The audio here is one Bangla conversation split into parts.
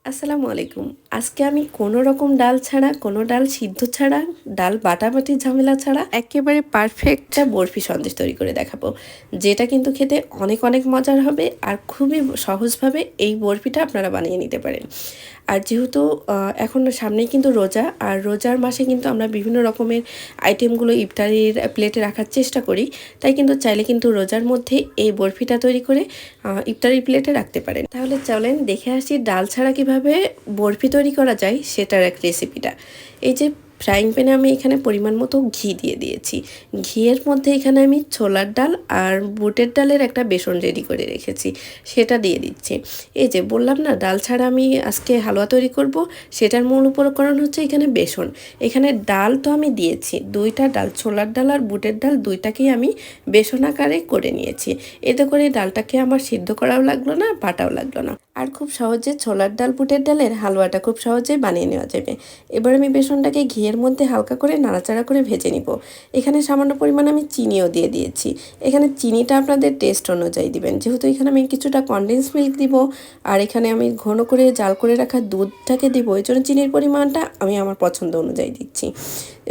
আসসালামু আলাইকুম। আজকে আমি কোনো রকম ডাল ছাড়া, কোনো ডাল সিদ্ধ ছাড়া, ডাল বাটাবাটির ঝামেলা ছাড়া একেবারে পারফেক্ট একটা বরফি সন্দেশ তৈরি করে দেখাবো। যেটা কিন্তু খেতে অনেক অনেক মজার হবে আর খুবই সহজভাবে এই বরফিটা আপনারা বানিয়ে নিতে পারেন। আর যেহেতু এখন সামনেই কিন্তু রোজা, আর রোজার মাসে কিন্তু আমরা বিভিন্ন রকমের আইটেমগুলো ইফতারির প্লেটে রাখার চেষ্টা করি। তাই কিন্তু চাইলে কিন্তু রোজার মধ্যে এই বরফিটা তৈরি করে ইফতারির প্লেটে রাখতে পারেন। তাহলে চলেন দেখে আসি ডাল ছাড়া কিভাবে বরফি তৈরি করা যায় সেটার এক রেসিপিটা। এই যে ফ্রাইং প্যানে আমি এখানে পরিমাণ মতো ঘি দিয়ে দিয়েছি। ঘিয়ের মধ্যে এখানে আমি ছোলার ডাল আর বুটের ডালের একটা বেসন রেডি করে রেখেছি, সেটা দিয়ে দিচ্ছি। এই যে বললাম না ডাল ছাড়া আমি আজকে হালুয়া তৈরি করব, সেটার মূল উপকরণ হচ্ছে এখানে বেসন। এখানে ডাল তো আমি দিয়েছি, দুইটা ডাল, ছোলার ডাল আর বুটের ডাল দুইটাকেই আমি বেসন আকারে করে নিয়েছি। এতে করে ডালটাকে আমার সিদ্ধ করাও লাগলো না, বাটাও লাগলো না। আর খুব সহজে ছোলার ডাল বুটের ডালের হালুয়াটা খুব সহজেই বানিয়ে নেওয়া যাবে। এবার আমি বেসনটাকে ঘিয়ের মধ্যে হালকা করে নাড়াচাড়া করে ভেজে নিব। এখানে সামান্য পরিমাণ আমি চিনিও দিয়ে দিয়েছি। এখানে চিনিটা আপনাদের টেস্ট অনুযায়ী দিবেন, যেহেতু এখানে আমি কিছুটা কনডেন্স মিল্ক দিব আর এখানে আমি ঘন করে জাল করে রাখা দুধটাকে দিব, এই জন্য চিনির পরিমাণটা আমি আমার পছন্দ অনুযায়ী দিচ্ছি।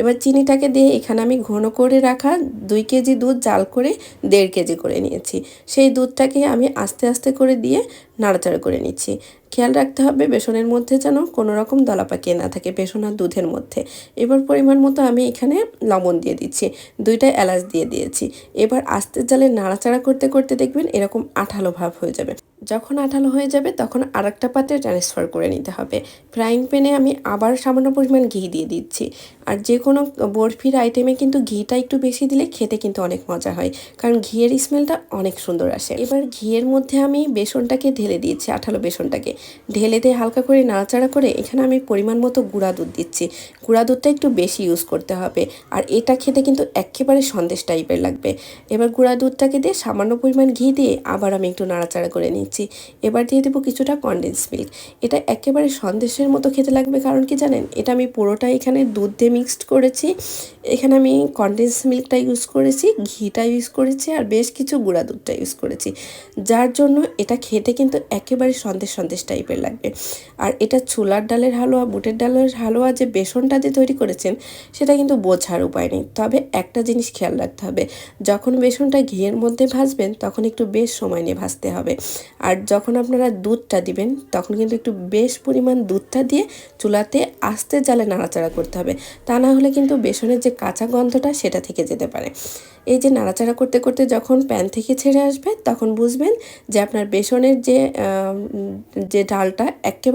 এবার চিনিটাকে দিয়ে এখানে আমি ঘন করে রাখা 2 কেজি দুধ জাল করে 1.5 কেজি করে নিয়েছি। সেই দুধটাকে আমি আস্তে আস্তে করে দিয়ে নাড়াচাড়া করে নিচ্ছি। খেয়াল রাখতে হবে বেসনের মধ্যে যেন কোনো রকম দলা পাকিয়ে না থাকে, বেসন আর দুধের মধ্যে। এবার পরিমাণ মতো আমি এখানে লবণ দিয়ে দিচ্ছি, 2টা এলাচ দিয়ে দিয়েছি। এবার আস্তে জালে নাড়াচাড়া করতে করতে দেখবেন এরকম আঠালো ভাব হয়ে যাবে। যখন আঠালো হয়ে যাবে তখন আরেকটা পাত্রে ট্রান্সফার করে নিতে হবে। ফ্রাইং প্যানে আমি আবার সামান্য পরিমাণ ঘি দিয়ে দিচ্ছি। আর যে কোনো বরফির আইটেমে কিন্তু ঘিটা একটু বেশি দিলে খেতে কিন্তু অনেক মজা হয়, কারণ ঘিয়ের স্মেলটা অনেক সুন্দর আসে। এবার ঘিয়ের মধ্যে আমি বেসনটাকে ঢেলে দিয়েছি, আঠালো বেসনটাকে ঢেলে দিয়ে হালকা করে নাড়াচাড়া করে এখানে আমি পরিমাণ মতো গুঁড়া দুধ দিচ্ছি। গুঁড়া দুধটা একটু বেশি ইউজ করতে হবে, আর এটা খেতে কিন্তু একেবারে সন্দেশ টাইপের লাগবে। এবার গুঁড়া দুধটাকে দিয়ে সামান্য পরিমাণ ঘি দিয়ে আবার আমি একটু নাড়াচাড়া করে নিচ্ছি। এবার দিয়ে দেবো কিছুটা কনডেন্স মিল্ক। এটা একেবারে সন্দেশের মতো খেতে লাগবে, কারণ কি জানেন, এটা আমি পুরোটা এখানে দুধ দিয়ে মিক্সড করেছি। এখানে আমি কনডেন্স মিল্কটা ইউজ করেছি, ঘিটা ইউজ করেছি আর বেশ কিছু গুঁড়া দুধটা ইউজ করেছি, যার জন্য এটা খেতে কিন্তু একেবারে সন্দেশ সন্দেশ টাইপের লাগবে। আর এটা ছোলার ডালের হালুয়া, বুটের ডালের হালুয়া যে বেসনটা দিয়ে তৈরি করেছেন সেটা কিন্তু বোঝার উপায় নেই। তবে একটা জিনিস খেয়াল রাখতে হবে, যখন বেসনটা ঘিয়ের মধ্যে ভাজবেন তখন একটু বেশ সময় নিয়ে ভাজতে হবে। আর যখন আপনারা দুধটা দিবেন তখন কিন্তু একটু বেশ পরিমাণ দুধটা দিয়ে চুলাতে আস্তে জালে নাড়াচাড়া করতে হবে, তা না হলে কিন্তু বেসনের যে কাঁচা গন্ধটা সেটা থেকে যেতে পারে। এই যে নাড়াচাড়া করতে করতে যখন প্যান থেকে ছেড়ে আসবে তখন বুঝবেন যে আপনার বেসনের যে ডালটা একেবারে